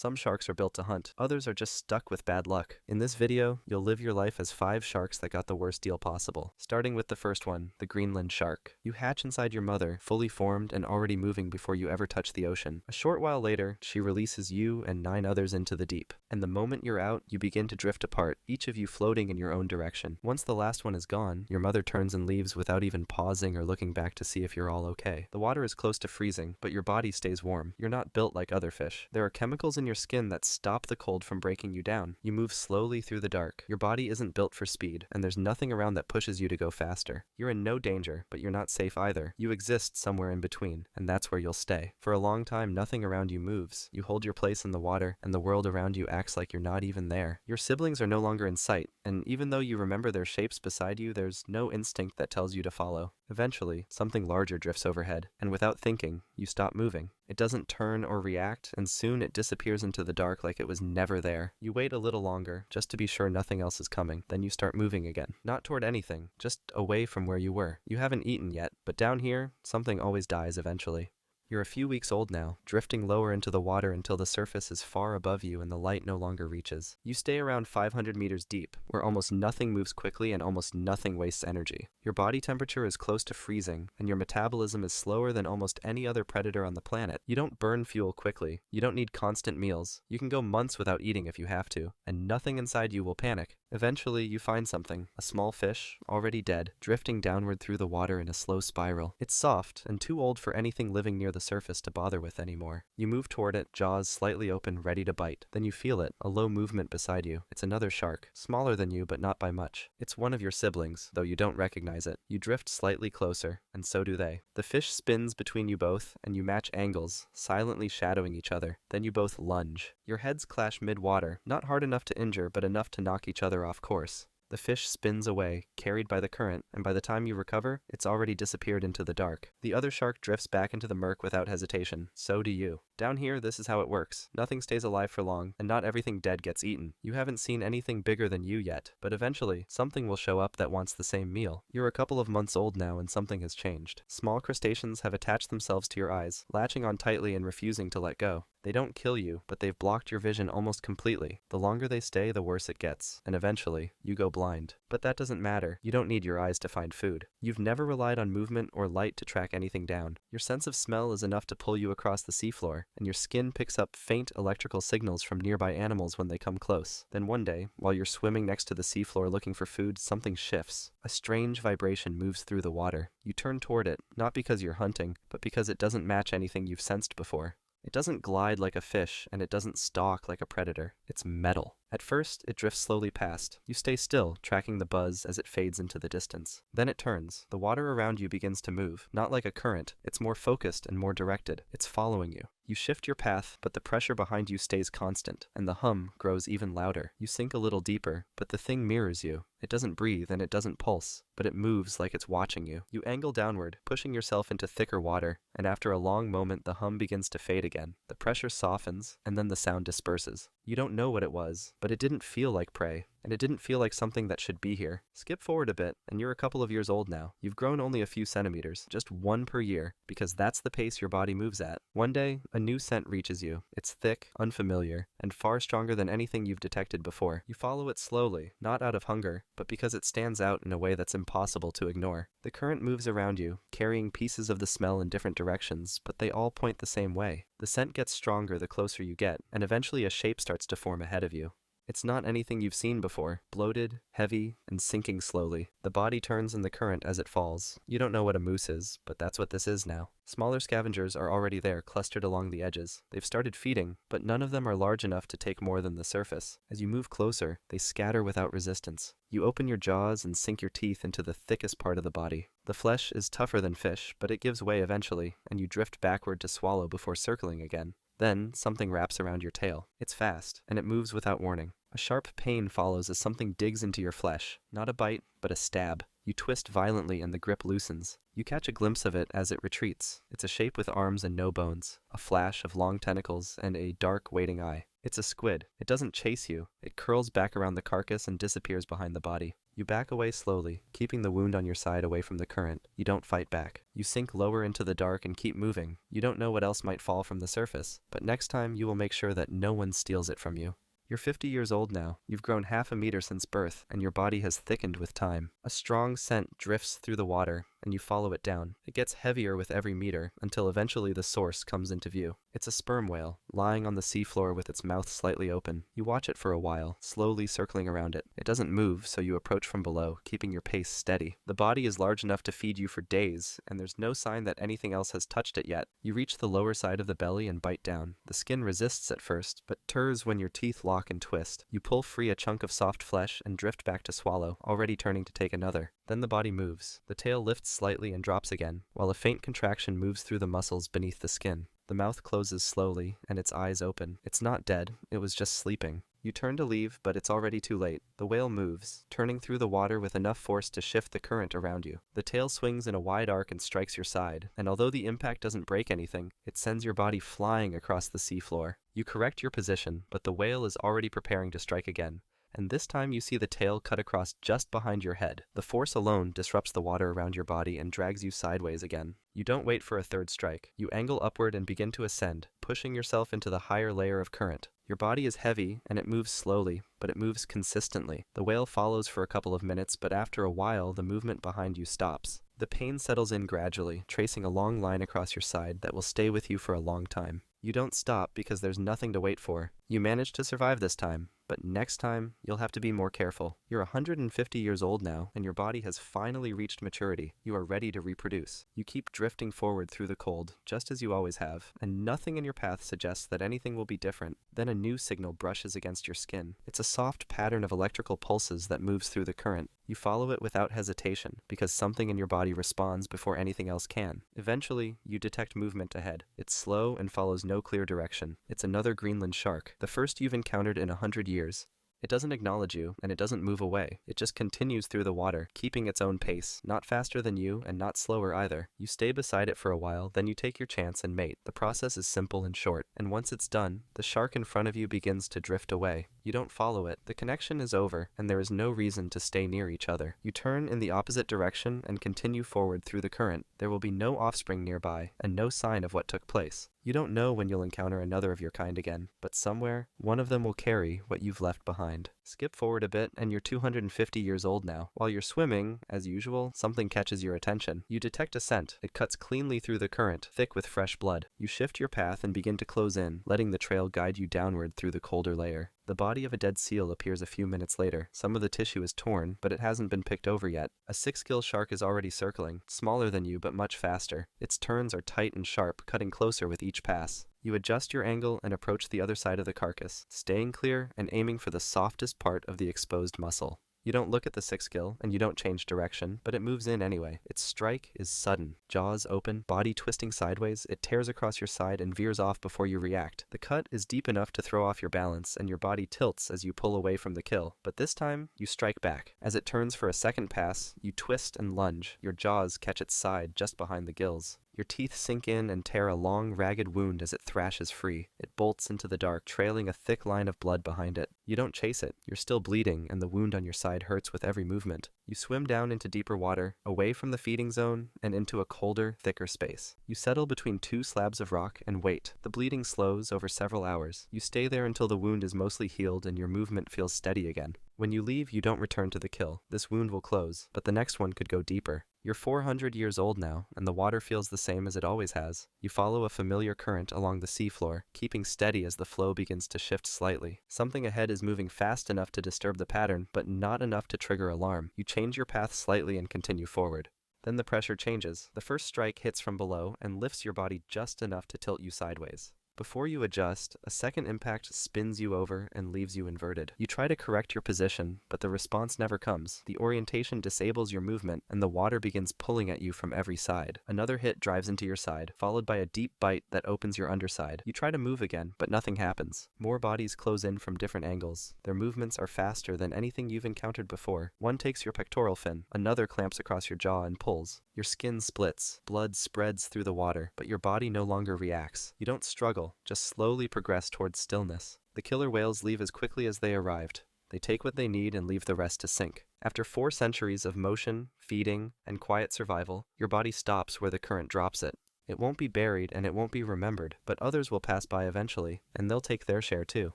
Some sharks are built to hunt, others are just stuck with bad luck. In this video, you'll live your life as 5 sharks that got the worst deal possible. Starting with the first one, the Greenland shark. You hatch inside your mother, fully formed and already moving before you ever touch the ocean. A short while later, she releases you and 9 others into the deep. And the moment you're out, you begin to drift apart, each of you floating in your own direction. Once the last one is gone, your mother turns and leaves without even pausing or looking back to see if you're all okay. The water is close to freezing, but your body stays warm. You're not built like other fish. There are chemicals in your skin that stop the cold from breaking you down. You move slowly through the dark. Your body isn't built for speed, and there's nothing around that pushes you to go faster. You're in no danger, but you're not safe either. You exist somewhere in between, and that's where you'll stay. For a long time, nothing around you moves. You hold your place in the water, and the world around you acts like you're not even there. Your siblings are no longer in sight, and even though you remember their shapes beside you, there's no instinct that tells you to follow. Eventually, something larger drifts overhead, and without thinking, you stop moving. It doesn't turn or react, and soon it disappears into the dark like it was never there. You wait a little longer, just to be sure nothing else is coming. Then you start moving again. Not toward anything, just away from where you were. You haven't eaten yet, but down here, something always dies eventually. You're a few weeks old now, drifting lower into the water until the surface is far above you and the light no longer reaches. You stay around 500 meters deep, where almost nothing moves quickly and almost nothing wastes energy. Your body temperature is close to freezing, and your metabolism is slower than almost any other predator on the planet. You don't burn fuel quickly. You don't need constant meals. You can go months without eating if you have to, and nothing inside you will panic. Eventually, you find something, a small fish, already dead, drifting downward through the water in a slow spiral. It's soft, and too old for anything living near the surface to bother with anymore. You move toward it, jaws slightly open, ready to bite. Then you feel it, a low movement beside you. It's another shark, smaller than you, but not by much. It's one of your siblings, though you don't recognize it. You drift slightly closer, and so do they. The fish spins between you both, and you match angles, silently shadowing each other. Then you both lunge. Your heads clash mid-water, not hard enough to injure, but enough to knock each other off course. The fish spins away, carried by the current, and by the time you recover, it's already disappeared into the dark. The other shark drifts back into the murk without hesitation. So do you. Down here, this is how it works. Nothing stays alive for long, and not everything dead gets eaten. You haven't seen anything bigger than you yet, but eventually, something will show up that wants the same meal. You're a couple of months old now, and something has changed. Small crustaceans have attached themselves to your eyes, latching on tightly and refusing to let go. They don't kill you, but they've blocked your vision almost completely. The longer they stay, the worse it gets, and eventually, you go blind. But that doesn't matter. You don't need your eyes to find food. You've never relied on movement or light to track anything down. Your sense of smell is enough to pull you across the seafloor, and your skin picks up faint electrical signals from nearby animals when they come close. Then one day, while you're swimming next to the seafloor looking for food, something shifts. A strange vibration moves through the water. You turn toward it, not because you're hunting, but because it doesn't match anything you've sensed before. It doesn't glide like a fish, and it doesn't stalk like a predator. It's metal. At first, it drifts slowly past. You stay still, tracking the buzz as it fades into the distance. Then it turns. The water around you begins to move. Not like a current. It's more focused and more directed. It's following you. You shift your path, but the pressure behind you stays constant, and the hum grows even louder. You sink a little deeper, but the thing mirrors you. It doesn't breathe and it doesn't pulse, but it moves like it's watching you. You angle downward, pushing yourself into thicker water, and after a long moment, the hum begins to fade again. The pressure softens, and then the sound disperses. You don't know what it was, but it didn't feel like prey, and it didn't feel like something that should be here. Skip forward a bit, and you're a couple of years old now. You've grown only a few centimeters, just 1 per year, because that's the pace your body moves at. One day, a new scent reaches you. It's thick, unfamiliar, and far stronger than anything you've detected before. You follow it slowly, not out of hunger, but because it stands out in a way that's impossible to ignore. The current moves around you, carrying pieces of the smell in different directions, but they all point the same way. The scent gets stronger the closer you get, and eventually a shape starts to form ahead of you. It's not anything you've seen before. Bloated, heavy, and sinking slowly. The body turns in the current as it falls. You don't know what a moose is, but that's what this is now. Smaller scavengers are already there, clustered along the edges. They've started feeding, but none of them are large enough to take more than the surface. As you move closer, they scatter without resistance. You open your jaws and sink your teeth into the thickest part of the body. The flesh is tougher than fish, but it gives way eventually, and you drift backward to swallow before circling again. Then, something wraps around your tail. It's fast, and it moves without warning. A sharp pain follows as something digs into your flesh. Not a bite, but a stab. You twist violently and the grip loosens. You catch a glimpse of it as it retreats. It's a shape with arms and no bones, a flash of long tentacles, and a dark, waiting eye. It's a squid. It doesn't chase you. It curls back around the carcass and disappears behind the body. You back away slowly, keeping the wound on your side away from the current. You don't fight back. You sink lower into the dark and keep moving. You don't know what else might fall from the surface, but next time you will make sure that no one steals it from you. You're 50 years old now. You've grown half a meter since birth, and your body has thickened with time. A strong scent drifts through the water, and you follow it down. It gets heavier with every meter, until eventually the source comes into view. It's a sperm whale, lying on the seafloor with its mouth slightly open. You watch it for a while, slowly circling around it. It doesn't move, so you approach from below, keeping your pace steady. The body is large enough to feed you for days, and there's no sign that anything else has touched it yet. You reach the lower side of the belly and bite down. The skin resists at first, but tears when your teeth lock and twist. You pull free a chunk of soft flesh and drift back to swallow, already turning to take another. Then the body moves. The tail lifts slightly and drops again, while a faint contraction moves through the muscles beneath the skin. The mouth closes slowly, and its eyes open. It's not dead, it was just sleeping. You turn to leave, but it's already too late. The whale moves, turning through the water with enough force to shift the current around you. The tail swings in a wide arc and strikes your side, and although the impact doesn't break anything, it sends your body flying across the seafloor. You correct your position, but the whale is already preparing to strike again. And this time you see the tail cut across just behind your head. The force alone disrupts the water around your body and drags you sideways again. You don't wait for a third strike. You angle upward and begin to ascend, pushing yourself into the higher layer of current. Your body is heavy, and it moves slowly, but it moves consistently. The whale follows for a couple of minutes, but after a while, the movement behind you stops. The pain settles in gradually, tracing a long line across your side that will stay with you for a long time. You don't stop because there's nothing to wait for. You managed to survive this time, but next time, you'll have to be more careful. You're 150 years old now, and your body has finally reached maturity. You are ready to reproduce. You keep drifting forward through the cold, just as you always have, and nothing in your path suggests that anything will be different. Then a new signal brushes against your skin. It's a soft pattern of electrical pulses that moves through the current. You follow it without hesitation, because something in your body responds before anything else can. Eventually, you detect movement ahead. It's slow and follows no clear direction. It's another Greenland shark, the first you've encountered in 100 years. It doesn't acknowledge you, and it doesn't move away. It just continues through the water, keeping its own pace, not faster than you, and not slower either. You stay beside it for a while, then you take your chance and mate. The process is simple and short, and once it's done, the shark in front of you begins to drift away. You don't follow it. The connection is over, and there is no reason to stay near each other. You turn in the opposite direction and continue forward through the current. There will be no offspring nearby, and no sign of what took place. You don't know when you'll encounter another of your kind again, but somewhere, one of them will carry what you've left behind. Skip forward a bit, and you're 250 years old now. While you're swimming, as usual, something catches your attention. You detect a scent. It cuts cleanly through the current, thick with fresh blood. You shift your path and begin to close in, letting the trail guide you downward through the colder layer. The body of a dead seal appears a few minutes later. Some of the tissue is torn, but it hasn't been picked over yet. A 6-gill shark is already circling, smaller than you but much faster. Its turns are tight and sharp, cutting closer with each pass. You adjust your angle and approach the other side of the carcass, staying clear and aiming for the softest part of the exposed muscle. You don't look at the 6-gill, and you don't change direction, but it moves in anyway. Its strike is sudden. Jaws open, body twisting sideways, it tears across your side and veers off before you react. The cut is deep enough to throw off your balance, and your body tilts as you pull away from the kill. But this time, you strike back. As it turns for a second pass, you twist and lunge. Your jaws catch its side just behind the gills. Your teeth sink in and tear a long, ragged wound as it thrashes free. It bolts into the dark, trailing a thick line of blood behind it. You don't chase it. You're still bleeding, and the wound on your side hurts with every movement. You swim down into deeper water, away from the feeding zone, and into a colder, thicker space. You settle between 2 slabs of rock and wait. The bleeding slows over several hours. You stay there until the wound is mostly healed and your movement feels steady again. When you leave, you don't return to the kill. This wound will close, but the next one could go deeper. You're 400 years old now, and the water feels the same as it always has. You follow a familiar current along the seafloor, keeping steady as the flow begins to shift slightly. Something ahead is moving fast enough to disturb the pattern, but not enough to trigger alarm. You change your path slightly and continue forward. Then the pressure changes. The first strike hits from below and lifts your body just enough to tilt you sideways. Before you adjust, a second impact spins you over and leaves you inverted. You try to correct your position, but the response never comes. The orientation disables your movement, and the water begins pulling at you from every side. Another hit drives into your side, followed by a deep bite that opens your underside. You try to move again, but nothing happens. More bodies close in from different angles. Their movements are faster than anything you've encountered before. One takes your pectoral fin, another clamps across your jaw and pulls. Your skin splits, blood spreads through the water, but your body no longer reacts. You don't struggle, just slowly progress towards stillness. The killer whales leave as quickly as they arrived. They take what they need and leave the rest to sink. After 4 centuries of motion, feeding, and quiet survival, your body stops where the current drops it. It won't be buried and it won't be remembered, but others will pass by eventually, and they'll take their share too.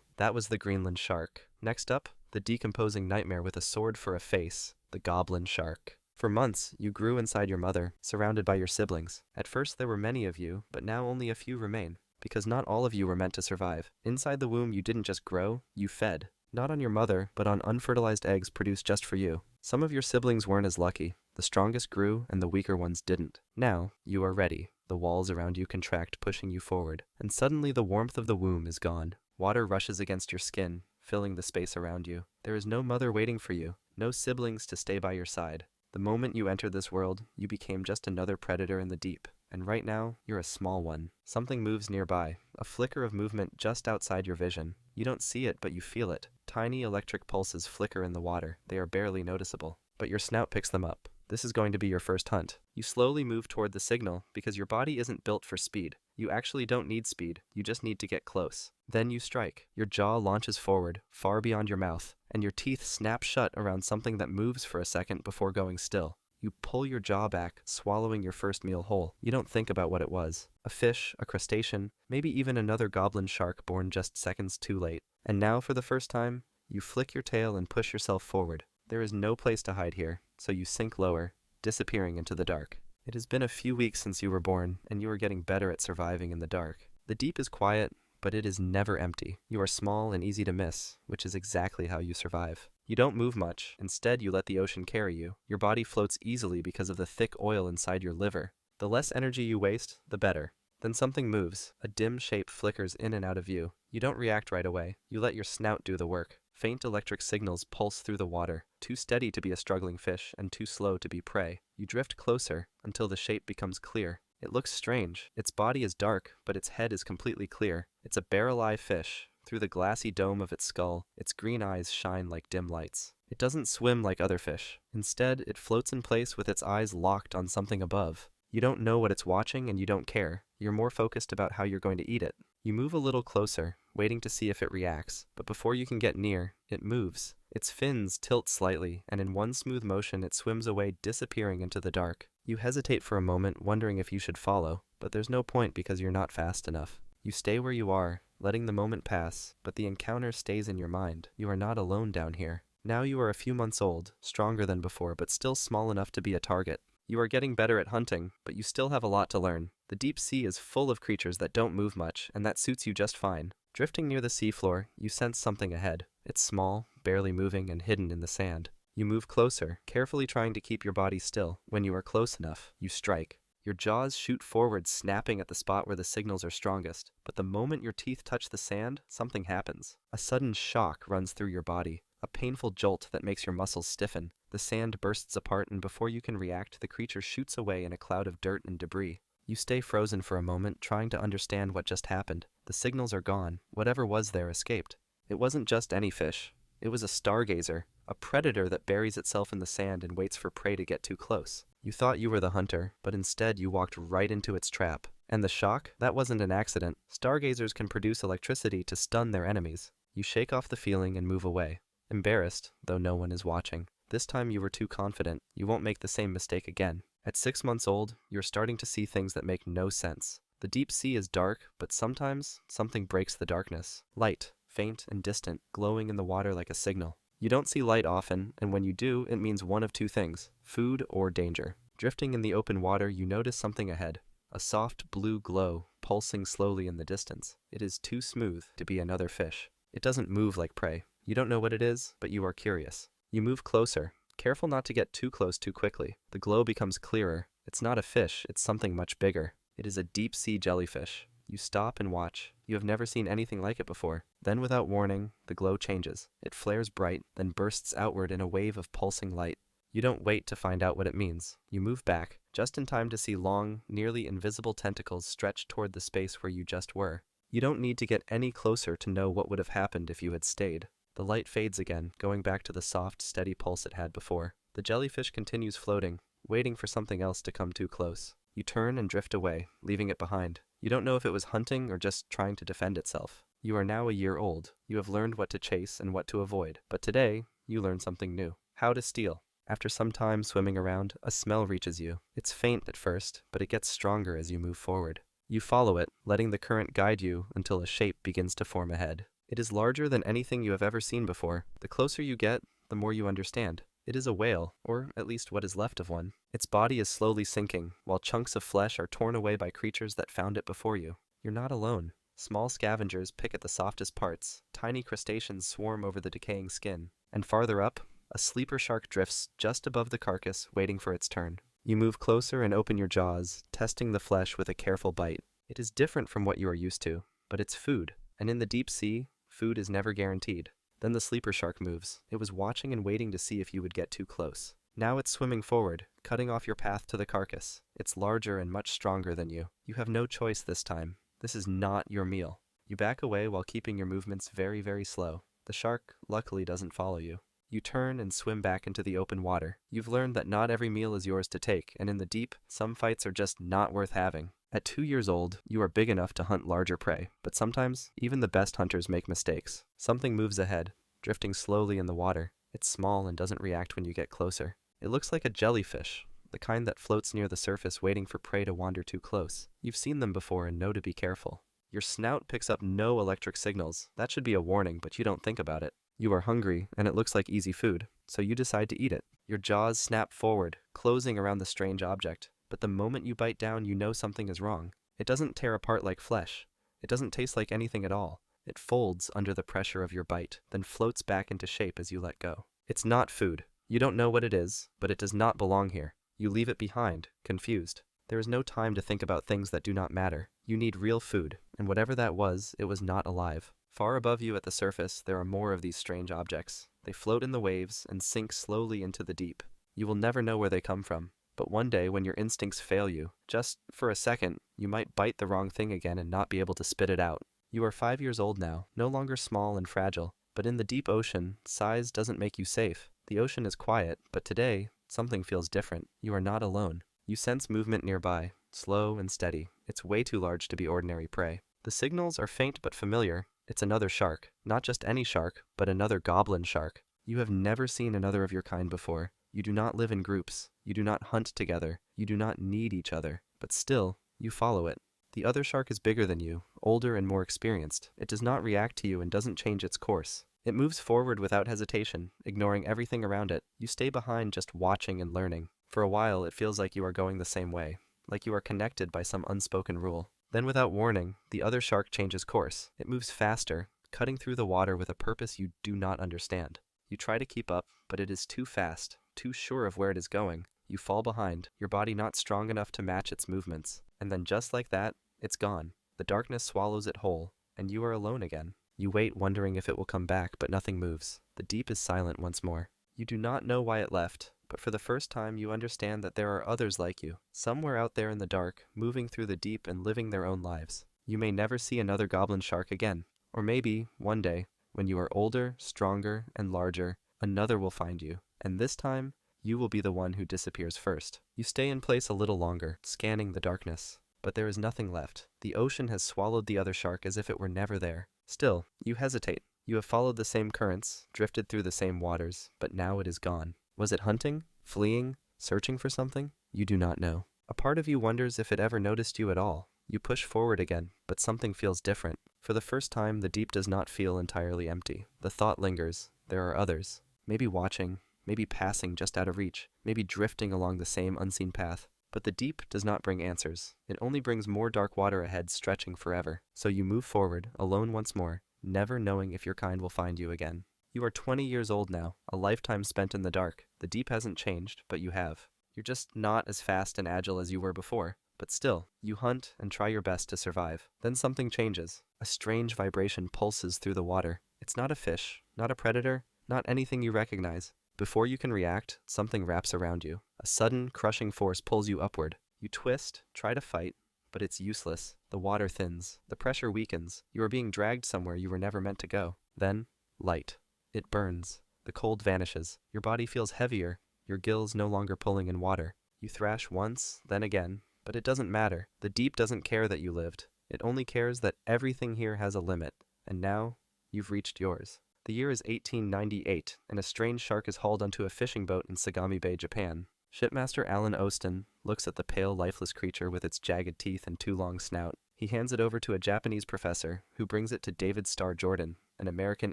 That was the Greenland shark. Next up, the decomposing nightmare with a sword for a face, the goblin shark. For months, you grew inside your mother, surrounded by your siblings. At first there were many of you, but now only a few remain. Because not all of you were meant to survive. Inside the womb you didn't just grow, you fed. Not on your mother, but on unfertilized eggs produced just for you. Some of your siblings weren't as lucky. The strongest grew, and the weaker ones didn't. Now, you are ready. The walls around you contract, pushing you forward. And suddenly the warmth of the womb is gone. Water rushes against your skin, filling the space around you. There is no mother waiting for you, no siblings to stay by your side. The moment you entered this world, you became just another predator in the deep. And right now, you're a small one. Something moves nearby, a flicker of movement just outside your vision. You don't see it, but you feel it. Tiny electric pulses flicker in the water. They are barely noticeable. But your snout picks them up. This is going to be your first hunt. You slowly move toward the signal because your body isn't built for speed. You actually don't need speed, you just need to get close. Then you strike. Your jaw launches forward, far beyond your mouth, and your teeth snap shut around something that moves for a second before going still. You pull your jaw back, swallowing your first meal whole. You don't think about what it was. A fish, a crustacean, maybe even another goblin shark born just seconds too late. And now, for the first time, you flick your tail and push yourself forward. There is no place to hide here, so you sink lower, disappearing into the dark. It has been a few weeks since you were born, and you are getting better at surviving in the dark. The deep is quiet, but it is never empty. You are small and easy to miss, which is exactly how you survive. You don't move much. Instead, you let the ocean carry you. Your body floats easily because of the thick oil inside your liver. The less energy you waste, the better. Then something moves. A dim shape flickers in and out of view. You don't react right away. You let your snout do the work. Faint electric signals pulse through the water, too steady to be a struggling fish and too slow to be prey. You drift closer until the shape becomes clear. It looks strange. Its body is dark, but its head is completely clear. It's a barrel-eye fish. Through the glassy dome of its skull, its green eyes shine like dim lights. It doesn't swim like other fish. Instead, it floats in place with its eyes locked on something above. You don't know what it's watching and you don't care. You're more focused about how you're going to eat it. You move a little closer, waiting to see if it reacts, but before you can get near, it moves. Its fins tilt slightly, and in one smooth motion it swims away, disappearing into the dark. You hesitate for a moment, wondering if you should follow, but there's no point because you're not fast enough. You stay where you are, letting the moment pass, but the encounter stays in your mind. You are not alone down here. Now you are a few months old, stronger than before, but still small enough to be a target. You are getting better at hunting, but you still have a lot to learn. The deep sea is full of creatures that don't move much, and that suits you just fine. Drifting near the seafloor, you sense something ahead. It's small, barely moving, and hidden in the sand. You move closer, carefully trying to keep your body still. When you are close enough, you strike. Your jaws shoot forward, snapping at the spot where the signals are strongest. But the moment your teeth touch the sand, something happens. A sudden shock runs through your body. A painful jolt that makes your muscles stiffen. The sand bursts apart, and before you can react, the creature shoots away in a cloud of dirt and debris. You stay frozen for a moment, trying to understand what just happened. The signals are gone. Whatever was there escaped. It wasn't just any fish. It was a stargazer, a predator that buries itself in the sand and waits for prey to get too close. You thought you were the hunter, but instead you walked right into its trap. And the shock? That wasn't an accident. Stargazers can produce electricity to stun their enemies. You shake off the feeling and move away. Embarrassed, though no one is watching. This time you were too confident. You won't make the same mistake again. At 6 months old, you're starting to see things that make no sense. The deep sea is dark, but sometimes something breaks the darkness. Light, faint and distant, glowing in the water like a signal. You don't see light often, and when you do, it means one of two things: food or danger. Drifting in the open water, you notice something ahead. A soft blue glow, pulsing slowly in the distance. It is too smooth to be another fish. It doesn't move like prey. You don't know what it is, but you are curious. You move closer, careful not to get too close too quickly. The glow becomes clearer. It's not a fish, it's something much bigger. It is a deep-sea jellyfish. You stop and watch. You have never seen anything like it before. Then, without warning, the glow changes. It flares bright, then bursts outward in a wave of pulsing light. You don't wait to find out what it means. You move back, just in time to see long, nearly invisible tentacles stretch toward the space where you just were. You don't need to get any closer to know what would have happened if you had stayed. The light fades again, going back to the soft, steady pulse it had before. The jellyfish continues floating, waiting for something else to come too close. You turn and drift away, leaving it behind. You don't know if it was hunting or just trying to defend itself. You are now a year old. You have learned what to chase and what to avoid. But today, you learn something new. How to steal. After some time swimming around, a smell reaches you. It's faint at first, but it gets stronger as you move forward. You follow it, letting the current guide you until a shape begins to form ahead. It is larger than anything you have ever seen before. The closer you get, the more you understand. It is a whale, or at least what is left of one. Its body is slowly sinking, while chunks of flesh are torn away by creatures that found it before you. You're not alone. Small scavengers pick at the softest parts, tiny crustaceans swarm over the decaying skin, and farther up, a sleeper shark drifts just above the carcass, waiting for its turn. You move closer and open your jaws, testing the flesh with a careful bite. It is different from what you are used to, but it's food, and in the deep sea, food is never guaranteed. Then the sleeper shark moves. It was watching and waiting to see if you would get too close. Now it's swimming forward, cutting off your path to the carcass. It's larger and much stronger than you. You have no choice this time. This is not your meal. You back away while keeping your movements very, very slow. The shark, luckily, doesn't follow you. You turn and swim back into the open water. You've learned that not every meal is yours to take, and in the deep, some fights are just not worth having. At 2 years old, you are big enough to hunt larger prey, but sometimes, even the best hunters make mistakes. Something moves ahead, drifting slowly in the water. It's small and doesn't react when you get closer. It looks like a jellyfish, the kind that floats near the surface waiting for prey to wander too close. You've seen them before and know to be careful. Your snout picks up no electric signals. That should be a warning, but you don't think about it. You are hungry, and it looks like easy food, so you decide to eat it. Your jaws snap forward, closing around the strange object. But the moment you bite down, you know something is wrong. It doesn't tear apart like flesh. It doesn't taste like anything at all. It folds under the pressure of your bite, then floats back into shape as you let go. It's not food. You don't know what it is, but it does not belong here. You leave it behind, confused. There is no time to think about things that do not matter. You need real food, and whatever that was, it was not alive. Far above you at the surface, there are more of these strange objects. They float in the waves and sink slowly into the deep. You will never know where they come from. But one day, when your instincts fail you, just for a second, you might bite the wrong thing again and not be able to spit it out. You are 5 years old now, no longer small and fragile. But in the deep ocean, size doesn't make you safe. The ocean is quiet, but today, something feels different. You are not alone. You sense movement nearby, slow and steady. It's way too large to be ordinary prey. The signals are faint but familiar. It's another shark. Not just any shark, but another goblin shark. You have never seen another of your kind before. You do not live in groups. You do not hunt together. You do not need each other. But still, you follow it. The other shark is bigger than you, older and more experienced. It does not react to you and doesn't change its course. It moves forward without hesitation, ignoring everything around it. You stay behind just watching and learning. For a while, it feels like you are going the same way, like you are connected by some unspoken rule. Then without warning, the other shark changes course. It moves faster, cutting through the water with a purpose you do not understand. You try to keep up, but it is too fast, too sure of where it is going. You fall behind, your body not strong enough to match its movements. And then just like that, it's gone. The darkness swallows it whole, and you are alone again. You wait, wondering if it will come back, but nothing moves. The deep is silent once more. You do not know why it left, but for the first time you understand that there are others like you, somewhere out there in the dark, moving through the deep and living their own lives. You may never see another goblin shark again. Or maybe, one day, when you are older, stronger, and larger, another will find you, and this time, you will be the one who disappears first. You stay in place a little longer, scanning the darkness. But there is nothing left. The ocean has swallowed the other shark as if it were never there. Still, you hesitate. You have followed the same currents, drifted through the same waters, but now it is gone. Was it hunting? Fleeing? Searching for something? You do not know. A part of you wonders if it ever noticed you at all. You push forward again, but something feels different. For the first time, the deep does not feel entirely empty. The thought lingers. There are others. Maybe watching, maybe passing just out of reach, maybe drifting along the same unseen path. But the deep does not bring answers. It only brings more dark water ahead, stretching forever. So you move forward, alone once more, never knowing if your kind will find you again. You are 20 years old now, a lifetime spent in the dark. The deep hasn't changed, but you have. You're just not as fast and agile as you were before. But still, you hunt and try your best to survive. Then something changes. A strange vibration pulses through the water. It's not a fish, not a predator, not anything you recognize. Before you can react, something wraps around you. A sudden, crushing force pulls you upward. You twist, try to fight, but it's useless. The water thins. The pressure weakens. You are being dragged somewhere you were never meant to go. Then, light. It burns. The cold vanishes. Your body feels heavier, your gills no longer pulling in water. You thrash once, then again, but it doesn't matter. The deep doesn't care that you lived. It only cares that everything here has a limit, and now you've reached yours. The year is 1898, and a strange shark is hauled onto a fishing boat in Sagami Bay, Japan. Shipmaster Alan Ostin looks at the pale, lifeless creature with its jagged teeth and too long snout. He hands it over to a Japanese professor, who brings it to David Starr Jordan, an American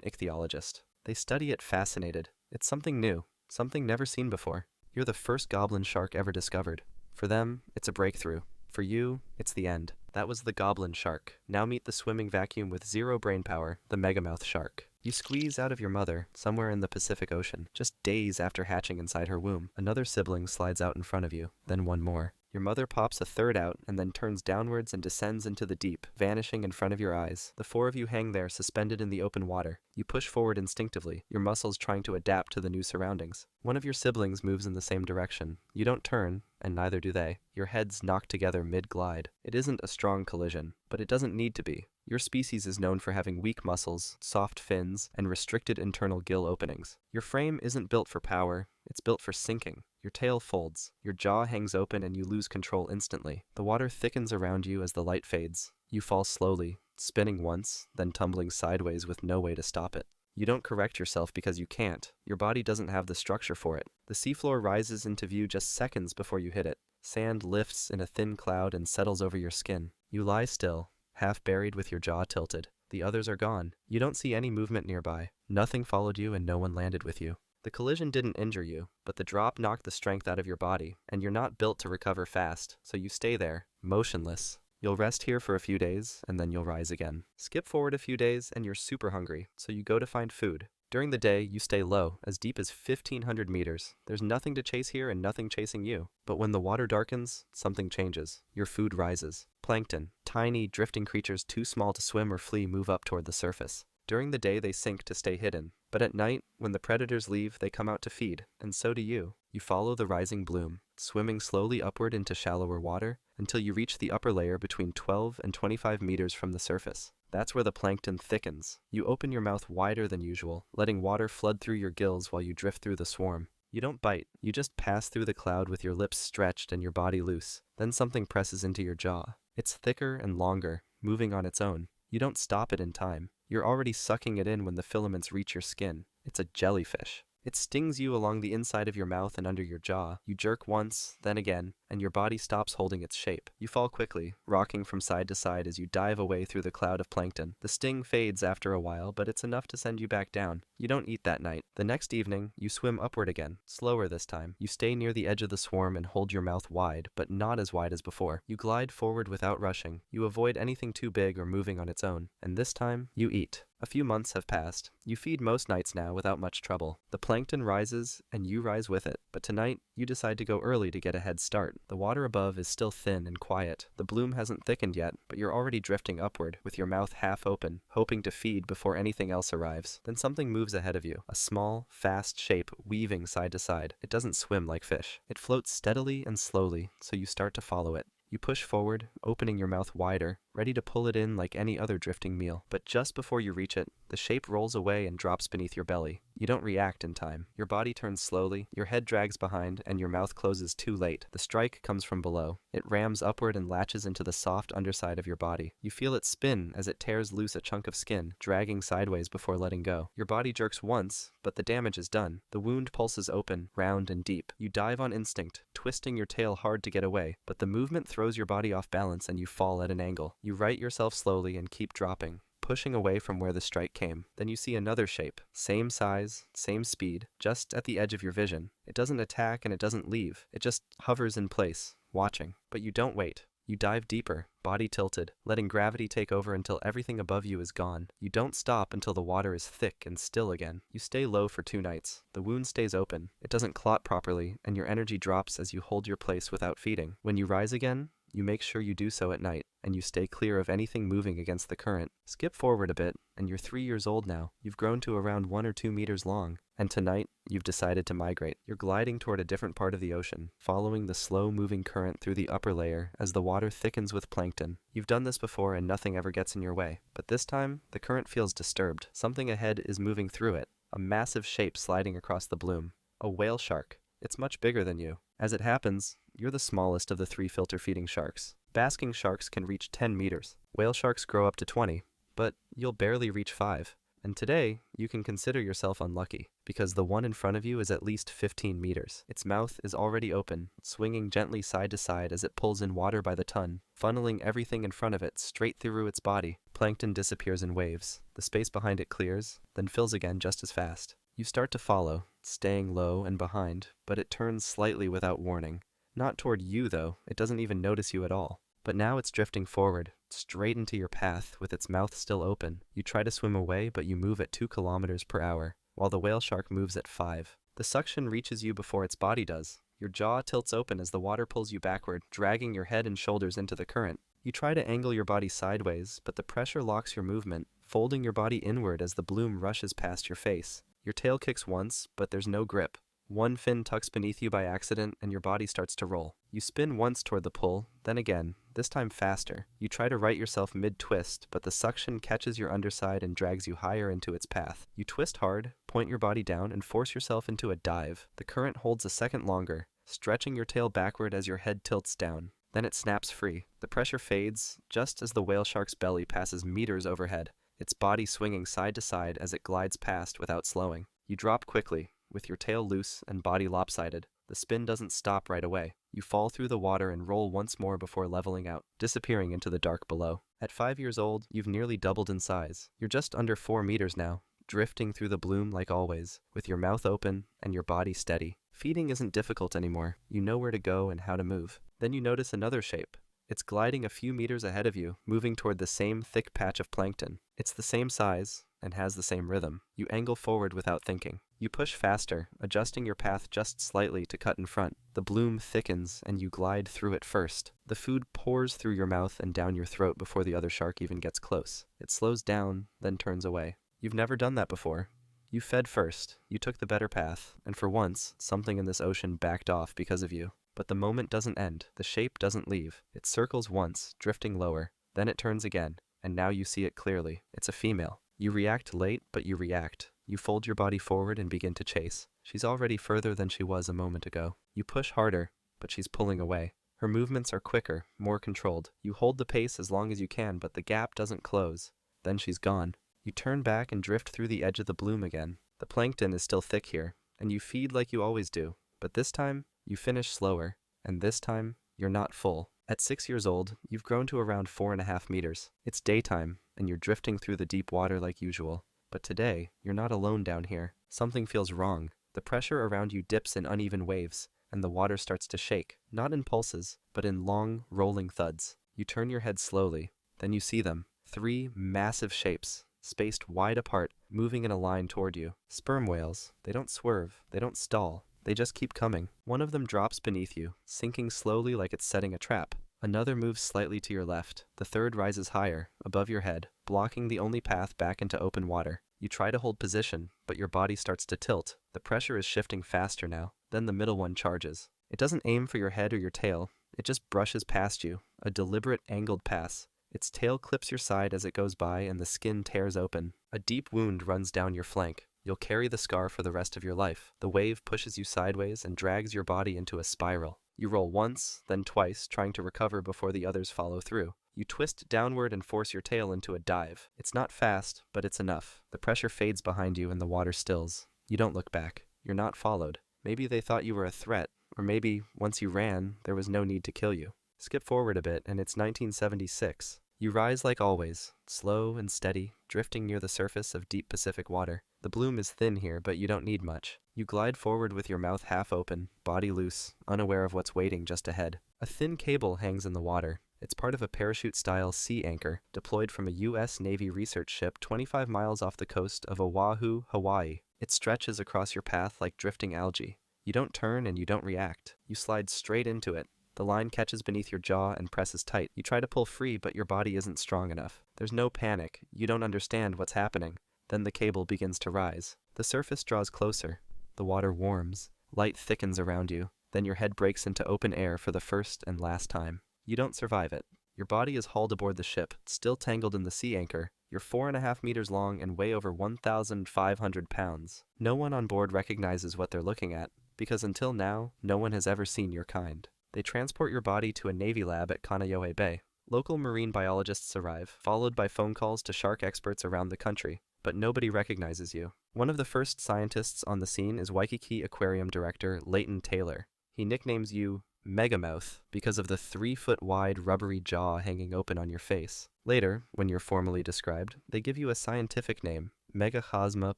ichthyologist. They study it fascinated. It's something new, something never seen before. You're the first goblin shark ever discovered. For them, it's a breakthrough. For you, it's the end. That was the goblin shark. Now meet the swimming vacuum with zero brain power, the megamouth shark. You squeeze out of your mother, somewhere in the Pacific Ocean, just days after hatching inside her womb. Another sibling slides out in front of you, then one more. Your mother pops a third out and then turns downwards and descends into the deep, vanishing in front of your eyes. The four of you hang there, suspended in the open water. You push forward instinctively, your muscles trying to adapt to the new surroundings. One of your siblings moves in the same direction. You don't turn, and neither do they. Your heads knock together mid-glide. It isn't a strong collision, but it doesn't need to be. Your species is known for having weak muscles, soft fins, and restricted internal gill openings. Your frame isn't built for power, it's built for sinking. Your tail folds, your jaw hangs open, and you lose control instantly. The water thickens around you as the light fades. You fall slowly, spinning once, then tumbling sideways with no way to stop it. You don't correct yourself because you can't. Your body doesn't have the structure for it. The seafloor rises into view just seconds before you hit it. Sand lifts in a thin cloud and settles over your skin. You lie still, half buried with your jaw tilted. The others are gone. You don't see any movement nearby. Nothing followed you and no one landed with you. The collision didn't injure you, but the drop knocked the strength out of your body, and you're not built to recover fast, so you stay there, motionless. You'll rest here for a few days, and then you'll rise again. Skip forward a few days, and you're super hungry, so you go to find food. During the day, you stay low, as deep as 1,500 meters. There's nothing to chase here and nothing chasing you. But when the water darkens, something changes. Your food rises. Plankton, tiny, drifting creatures too small to swim or flee, move up toward the surface. During the day, they sink to stay hidden. But at night, when the predators leave, they come out to feed, and so do you. You follow the rising bloom, swimming slowly upward into shallower water, until you reach the upper layer between 12 and 25 meters from the surface. That's where the plankton thickens. You open your mouth wider than usual, letting water flood through your gills while you drift through the swarm. You don't bite, you just pass through the cloud with your lips stretched and your body loose. Then something presses into your jaw. It's thicker and longer, moving on its own. You don't stop it in time. You're already sucking it in when the filaments reach your skin. It's a jellyfish. It stings you along the inside of your mouth and under your jaw. You jerk once, then again, and your body stops holding its shape. You fall quickly, rocking from side to side as you dive away through the cloud of plankton. The sting fades after a while, but it's enough to send you back down. You don't eat that night. The next evening, you swim upward again, slower this time. You stay near the edge of the swarm and hold your mouth wide, but not as wide as before. You glide forward without rushing. You avoid anything too big or moving on its own. And this time, you eat. A few months have passed. You feed most nights now without much trouble. The plankton rises, and you rise with it. But tonight, you decide to go early to get a head start. The water above is still thin and quiet. The bloom hasn't thickened yet, but you're already drifting upward, with your mouth half open, hoping to feed before anything else arrives. Then something moves ahead of you, a small, fast shape weaving side to side. It doesn't swim like fish. It floats steadily and slowly, so you start to follow it. You push forward, opening your mouth wider, ready to pull it in like any other drifting meal. But just before you reach it, the shape rolls away and drops beneath your belly. You don't react in time. Your body turns slowly, your head drags behind, and your mouth closes too late. The strike comes from below. It rams upward and latches into the soft underside of your body. You feel it spin as it tears loose a chunk of skin, dragging sideways before letting go. Your body jerks once, but the damage is done. The wound pulses open, round and deep. You dive on instinct, twisting your tail hard to get away, but the movement throws your body off balance and you fall at an angle. You right yourself slowly and keep dropping, pushing away from where the strike came. Then you see another shape, same size, same speed, just at the edge of your vision. It doesn't attack and it doesn't leave. It just hovers in place, watching. But you don't wait. You dive deeper, body tilted, letting gravity take over until everything above you is gone. You don't stop until the water is thick and still again. You stay low for 2 nights. The wound stays open. It doesn't clot properly, and your energy drops as you hold your place without feeding. When you rise again, you make sure you do so at night, and you stay clear of anything moving against the current. Skip forward a bit, and you're 3 years old now. You've grown to around 1 or 2 meters long, and tonight, you've decided to migrate. You're gliding toward a different part of the ocean, following the slow-moving current through the upper layer as the water thickens with plankton. You've done this before and nothing ever gets in your way, but this time, the current feels disturbed. Something ahead is moving through it, a massive shape sliding across the bloom. A whale shark. It's much bigger than you. As it happens, you're the smallest of the 3 filter-feeding sharks. Basking sharks can reach 10 meters. Whale sharks grow up to 20, but you'll barely reach 5. And today, you can consider yourself unlucky, because the one in front of you is at least 15 meters. Its mouth is already open, swinging gently side to side as it pulls in water by the ton, funneling everything in front of it straight through its body. Plankton disappears in waves. The space behind it clears, then fills again just as fast. You start to follow, staying low and behind, but it turns slightly without warning. Not toward you, though. It doesn't even notice you at all. But now it's drifting forward, straight into your path, with its mouth still open. You try to swim away, but you move at 2 kilometers per hour, while the whale shark moves at 5. The suction reaches you before its body does. Your jaw tilts open as the water pulls you backward, dragging your head and shoulders into the current. You try to angle your body sideways, but the pressure locks your movement, folding your body inward as the bloom rushes past your face. Your tail kicks once, but there's no grip. One fin tucks beneath you by accident, and your body starts to roll. You spin once toward the pull, then again, this time faster. You try to right yourself mid-twist, but the suction catches your underside and drags you higher into its path. You twist hard, point your body down, and force yourself into a dive. The current holds a second longer, stretching your tail backward as your head tilts down. Then it snaps free. The pressure fades, just as the whale shark's belly passes meters overhead, its body swinging side to side as it glides past without slowing. You drop quickly, with your tail loose and body lopsided. The spin doesn't stop right away. You fall through the water and roll once more before leveling out, disappearing into the dark below. At 5 years old, you've nearly doubled in size. You're just under 4 meters now, drifting through the bloom like always, with your mouth open and your body steady. Feeding isn't difficult anymore. You know where to go and how to move. Then you notice another shape. It's gliding a few meters ahead of you, moving toward the same thick patch of plankton. It's the same size and has the same rhythm. You angle forward without thinking. You push faster, adjusting your path just slightly to cut in front. The bloom thickens and you glide through it first. The food pours through your mouth and down your throat before the other shark even gets close. It slows down, then turns away. You've never done that before. You fed first, you took the better path, and for once, something in this ocean backed off because of you. But the moment doesn't end. The shape doesn't leave. It circles once, drifting lower. Then it turns again, and now you see it clearly. It's a female. You react late, but you react. You fold your body forward and begin to chase. She's already further than she was a moment ago. You push harder, but she's pulling away. Her movements are quicker, more controlled. You hold the pace as long as you can, but the gap doesn't close. Then she's gone. You turn back and drift through the edge of the bloom again. The plankton is still thick here, and you feed like you always do. But this time, you finish slower, and this time, you're not full. At 6 years old, you've grown to around 4.5 meters. It's daytime, and you're drifting through the deep water like usual. But today, you're not alone down here. Something feels wrong. The pressure around you dips in uneven waves, and the water starts to shake, not in pulses, but in long, rolling thuds. You turn your head slowly, then you see them. 3 massive shapes, spaced wide apart, moving in a line toward you. Sperm whales. They don't swerve. They don't stall. They just keep coming. One of them drops beneath you, sinking slowly like it's setting a trap. Another moves slightly to your left. The third rises higher, above your head, blocking the only path back into open water. You try to hold position, but your body starts to tilt. The pressure is shifting faster now. Then the middle one charges. It doesn't aim for your head or your tail. It just brushes past you, a deliberate angled pass. Its tail clips your side as it goes by and the skin tears open. A deep wound runs down your flank. You'll carry the scar for the rest of your life. The wave pushes you sideways and drags your body into a spiral. You roll once, then twice, trying to recover before the others follow through. You twist downward and force your tail into a dive. It's not fast, but it's enough. The pressure fades behind you and the water stills. You don't look back. You're not followed. Maybe they thought you were a threat, or maybe, once you ran, there was no need to kill you. Skip forward a bit, and it's 1976. You rise like always, slow and steady, drifting near the surface of deep Pacific water. The bloom is thin here, but you don't need much. You glide forward with your mouth half open, body loose, unaware of what's waiting just ahead. A thin cable hangs in the water. It's part of a parachute-style sea anchor, deployed from a U.S. Navy research ship 25 miles off the coast of Oahu, Hawaii. It stretches across your path like drifting algae. You don't turn and you don't react. You slide straight into it. The line catches beneath your jaw and presses tight. You try to pull free, but your body isn't strong enough. There's no panic. You don't understand what's happening. Then the cable begins to rise. The surface draws closer. The water warms. Light thickens around you. Then your head breaks into open air for the first and last time. You don't survive it. Your body is hauled aboard the ship, still tangled in the sea anchor. You're 4.5 meters long and weigh over 1,500 pounds. No one on board recognizes what they're looking at, because until now, no one has ever seen your kind. They transport your body to a Navy lab at Kaneohe Bay. Local marine biologists arrive, followed by phone calls to shark experts around the country, but nobody recognizes you. One of the first scientists on the scene is Waikiki Aquarium Director Leighton Taylor. He nicknames you megamouth because of the 3-foot wide rubbery jaw hanging open on your face. Later, when you're formally described, they give you a scientific name, Megachasma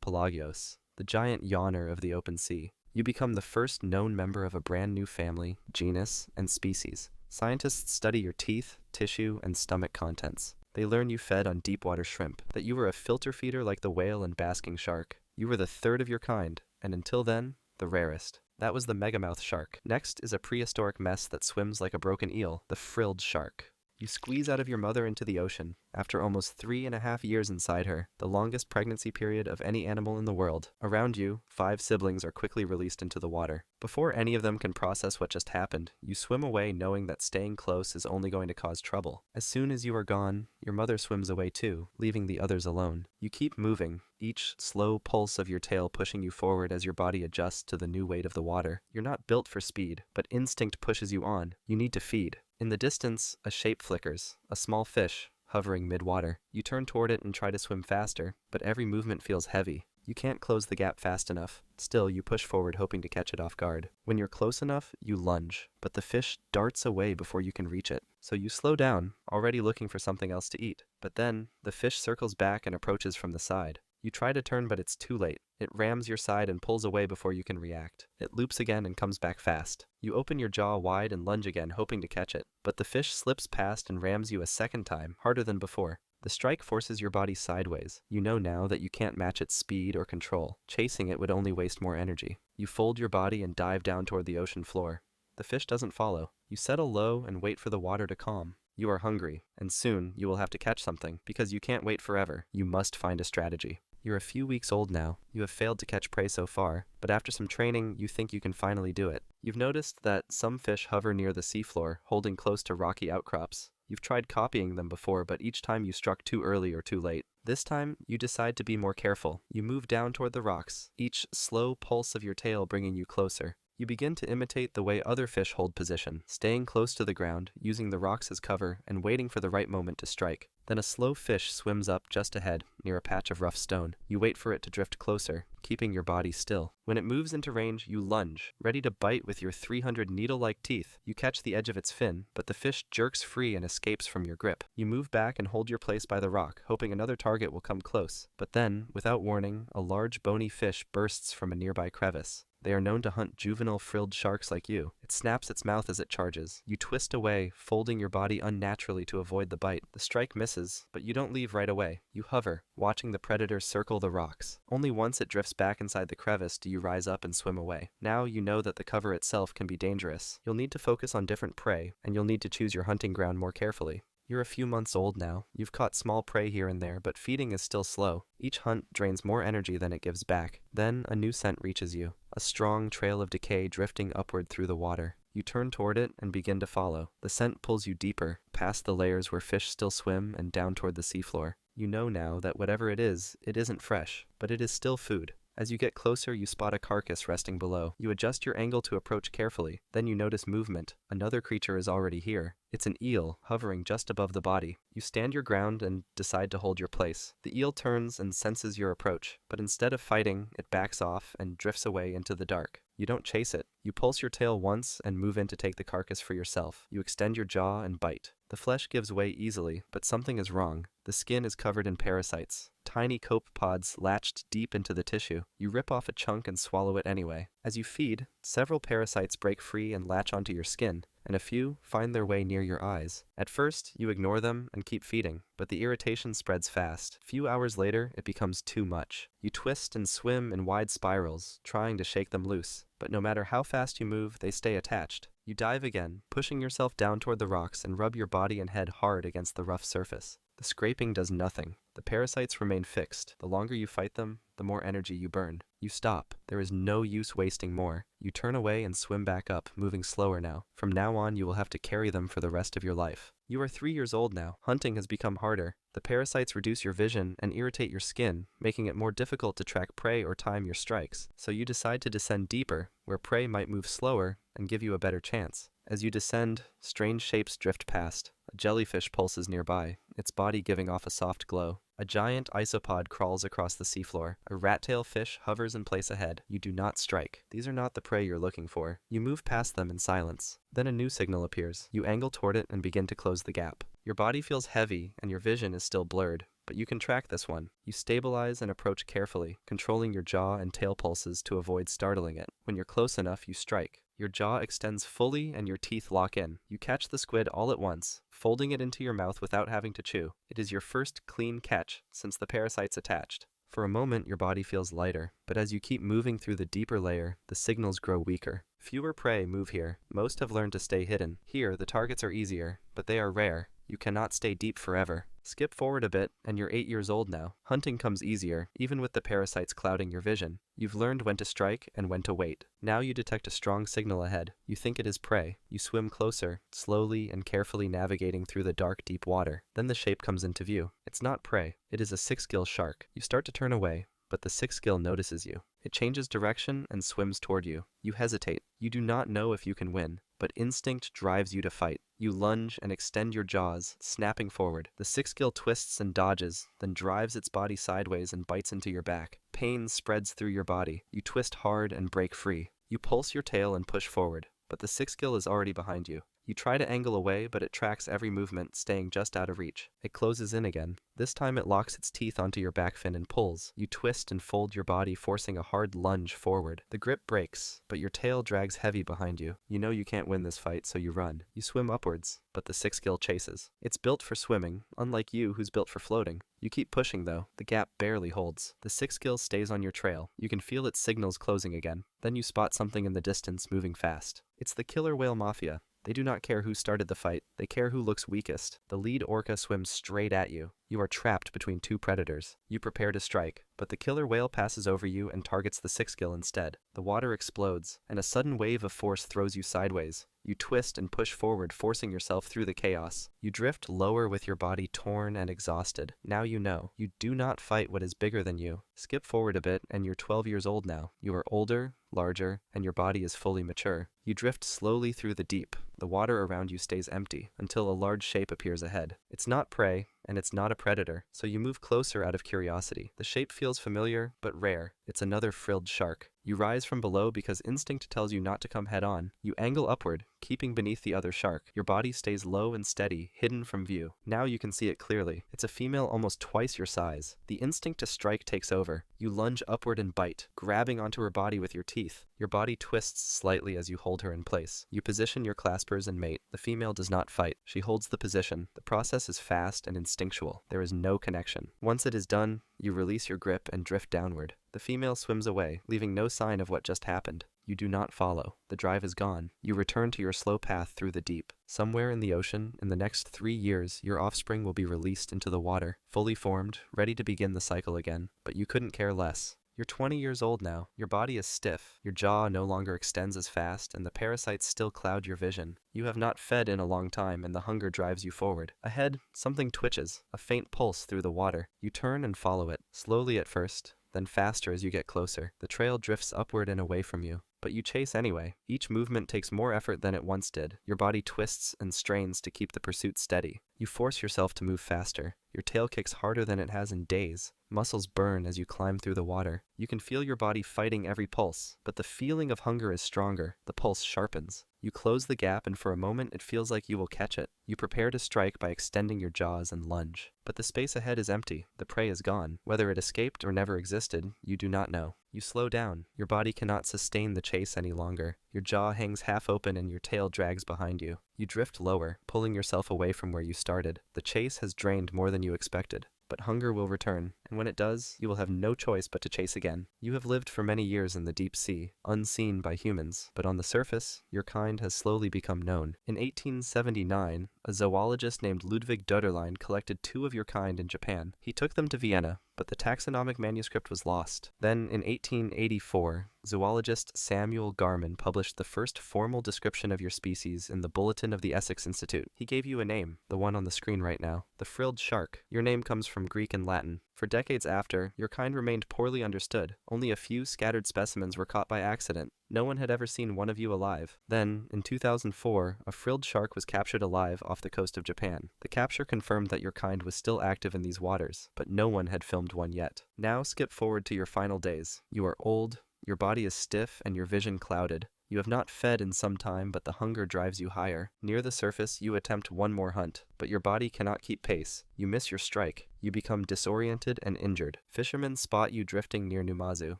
pelagios, the giant yawner of the open sea. You become the first known member of a brand new family, genus, and species. Scientists study your teeth, tissue, and stomach contents. They learn you fed on deep-water shrimp, that you were a filter feeder like the whale and basking shark. You were the third of your kind, and until then, the rarest. That was the megamouth shark. Next is a prehistoric mess that swims like a broken eel, the frilled shark. You squeeze out of your mother into the ocean, after almost 3.5 years inside her, the longest pregnancy period of any animal in the world. Around you, 5 siblings are quickly released into the water. Before any of them can process what just happened, you swim away knowing that staying close is only going to cause trouble. As soon as you are gone, your mother swims away too, leaving the others alone. You keep moving, each slow pulse of your tail pushing you forward as your body adjusts to the new weight of the water. You're not built for speed, but instinct pushes you on. You need to feed. In the distance, a shape flickers, a small fish, hovering mid-water. You turn toward it and try to swim faster, but every movement feels heavy. You can't close the gap fast enough. Still, you push forward hoping to catch it off guard. When you're close enough, you lunge, but the fish darts away before you can reach it. So you slow down, already looking for something else to eat. But then, the fish circles back and approaches from the side. You try to turn, but it's too late. It rams your side and pulls away before you can react. It loops again and comes back fast. You open your jaw wide and lunge again, hoping to catch it. But the fish slips past and rams you a second time, harder than before. The strike forces your body sideways. You know now that you can't match its speed or control. Chasing it would only waste more energy. You fold your body and dive down toward the ocean floor. The fish doesn't follow. You settle low and wait for the water to calm. You are hungry, and soon you will have to catch something, because you can't wait forever. You must find a strategy. You're a few weeks old now. You have failed to catch prey so far, but after some training, you think you can finally do it. You've noticed that some fish hover near the seafloor, holding close to rocky outcrops. You've tried copying them before, but each time you struck too early or too late. This time, you decide to be more careful. You move down toward the rocks, each slow pulse of your tail bringing you closer. You begin to imitate the way other fish hold position, staying close to the ground, using the rocks as cover, and waiting for the right moment to strike. Then a slow fish swims up just ahead, near a patch of rough stone. You wait for it to drift closer, keeping your body still. When it moves into range, you lunge, ready to bite with your 300 needle-like teeth. You catch the edge of its fin, but the fish jerks free and escapes from your grip. You move back and hold your place by the rock, hoping another target will come close. But then, without warning, a large bony fish bursts from a nearby crevice. They are known to hunt juvenile frilled sharks like you. It snaps its mouth as it charges. You twist away, folding your body unnaturally to avoid the bite. The strike misses, but you don't leave right away. You hover, watching the predator circle the rocks. Only once it drifts back inside the crevice do you rise up and swim away. Now you know that the cover itself can be dangerous. You'll need to focus on different prey, and you'll need to choose your hunting ground more carefully. You're a few months old now. You've caught small prey here and there, but feeding is still slow. Each hunt drains more energy than it gives back. Then a new scent reaches you, a strong trail of decay drifting upward through the water. You turn toward it and begin to follow. The scent pulls you deeper, past the layers where fish still swim and down toward the seafloor. You know now that whatever it isn't fresh, but it is still food. As you get closer, you spot a carcass resting below. You adjust your angle to approach carefully. Then you notice movement. Another creature is already here. It's an eel, hovering just above the body. You stand your ground and decide to hold your place. The eel turns and senses your approach, but instead of fighting, it backs off and drifts away into the dark. You don't chase it. You pulse your tail once and move in to take the carcass for yourself. You extend your jaw and bite. The flesh gives way easily, but something is wrong. The skin is covered in parasites. Tiny copepods latched deep into the tissue. You rip off a chunk and swallow it anyway. As you feed, several parasites break free and latch onto your skin, and a few find their way near your eyes. At first, you ignore them and keep feeding, but the irritation spreads fast. A few hours later, it becomes too much. You twist and swim in wide spirals, trying to shake them loose, but no matter how fast you move, they stay attached. You dive again, pushing yourself down toward the rocks and rub your body and head hard against the rough surface. The scraping does nothing. The parasites remain fixed. The longer you fight them, the more energy you burn. You stop. There is no use wasting more. You turn away and swim back up, moving slower now. From now on, you will have to carry them for the rest of your life. You are 3 years old now. Hunting has become harder. The parasites reduce your vision and irritate your skin, making it more difficult to track prey or time your strikes. So you decide to descend deeper, where prey might move slower and give you a better chance. As you descend, strange shapes drift past. A jellyfish pulses nearby, its body giving off a soft glow. A giant isopod crawls across the seafloor. A rat-tail fish hovers in place ahead. You do not strike. These are not the prey you're looking for. You move past them in silence. Then a new signal appears. You angle toward it and begin to close the gap. Your body feels heavy and your vision is still blurred, but you can track this one. You stabilize and approach carefully, controlling your jaw and tail pulses to avoid startling it. When you're close enough, you strike. Your jaw extends fully and your teeth lock in. You catch the squid all at once, folding it into your mouth without having to chew. It is your first clean catch since the parasite's attached. For a moment, your body feels lighter, but as you keep moving through the deeper layer, the signals grow weaker. Fewer prey move here. Most have learned to stay hidden. Here, the targets are easier, but they are rare. You cannot stay deep forever. Skip forward a bit, and you're 8 years old now. Hunting comes easier, even with the parasites clouding your vision. You've learned when to strike and when to wait. Now you detect a strong signal ahead. You think it is prey. You swim closer, slowly and carefully navigating through the dark, deep water. Then the shape comes into view. It's not prey. It is a 6-gill shark. You start to turn away, but the 6-gill notices you. It changes direction and swims toward you. You hesitate. You do not know if you can win, but instinct drives you to fight. You lunge and extend your jaws, snapping forward. The 6-gill twists and dodges, then drives its body sideways and bites into your back. Pain spreads through your body. You twist hard and break free. You pulse your tail and push forward, but the 6-gill is already behind you. You try to angle away, but it tracks every movement, staying just out of reach. It closes in again. This time it locks its teeth onto your back fin and pulls. You twist and fold your body, forcing a hard lunge forward. The grip breaks, but your tail drags heavy behind you. You know you can't win this fight, so you run. You swim upwards, but the 6-gill chases. It's built for swimming, unlike you who's built for floating. You keep pushing though. The gap barely holds. The 6-gill stays on your trail. You can feel its signals closing again. Then you spot something in the distance moving fast. It's the killer whale mafia. They do not care who started the fight. They care who looks weakest. The lead orca swims straight at you. You are trapped between two predators. You prepare to strike, but the killer whale passes over you and targets the 6-gill instead. The water explodes, and a sudden wave of force throws you sideways. You twist and push forward, forcing yourself through the chaos. You drift lower with your body torn and exhausted. Now you know. You do not fight what is bigger than you. Skip forward a bit, and you're 12 years old now. You are older, larger, and your body is fully mature. You drift slowly through the deep. The water around you stays empty, until a large shape appears ahead. It's not prey, and it's not a predator, so you move closer out of curiosity. The shape feels familiar, but rare. It's another frilled shark. You rise from below because instinct tells you not to come head on. You angle upward, keeping beneath the other shark. Your body stays low and steady, hidden from view. Now you can see it clearly. It's a female almost twice your size. The instinct to strike takes over. You lunge upward and bite, grabbing onto her body with your teeth. Your body twists slightly as you hold her in place. You position your claspers and mate. The female does not fight. She holds the position. The process is fast and instinctual. There is no connection. Once it is done, you release your grip and drift downward. The female swims away, leaving no sign of what just happened. You do not follow. The drive is gone. You return to your slow path through the deep. Somewhere in the ocean, in the next 3 years, your offspring will be released into the water, fully formed, ready to begin the cycle again. But you couldn't care less. You're 20 years old now. Your body is stiff. Your jaw no longer extends as fast, and the parasites still cloud your vision. You have not fed in a long time, and the hunger drives you forward. Ahead, something twitches, a faint pulse through the water. You turn and follow it, slowly at first, then faster as you get closer. The trail drifts upward and away from you, but you chase anyway. Each movement takes more effort than it once did. Your body twists and strains to keep the pursuit steady. You force yourself to move faster. Your tail kicks harder than it has in days. Muscles burn as you climb through the water. You can feel your body fighting every pulse, but the feeling of hunger is stronger. The pulse sharpens. You close the gap, and for a moment it feels like you will catch it. You prepare to strike by extending your jaws and lunge. But the space ahead is empty. The prey is gone. Whether it escaped or never existed, you do not know. You slow down. Your body cannot sustain the chase any longer. Your jaw hangs half open and your tail drags behind you. You drift lower, pulling yourself away from where you started. The chase has drained more than you expected. But hunger will return, and when it does, you will have no choice but to chase again. You have lived for many years in the deep sea, unseen by humans, but on the surface, your kind has slowly become known. In 1879, a zoologist named Ludwig Döderlein collected 2 of your kind in Japan. He took them to Vienna, but the taxonomic manuscript was lost. Then, in 1884, zoologist Samuel Garman published the first formal description of your species in the Bulletin of the Essex Institute. He gave you a name, the one on the screen right now, the frilled shark. Your name comes from Greek and Latin. For decades after, your kind remained poorly understood. Only a few scattered specimens were caught by accident. No one had ever seen one of you alive. Then, in 2004, a frilled shark was captured alive off the coast of Japan. The capture confirmed that your kind was still active in these waters, but no one had filmed one yet. Now skip forward to your final days. You are old, your body is stiff, and your vision clouded. You have not fed in some time, but the hunger drives you higher. Near the surface, you attempt one more hunt, but your body cannot keep pace. You miss your strike. You become disoriented and injured. Fishermen spot you drifting near Numazu.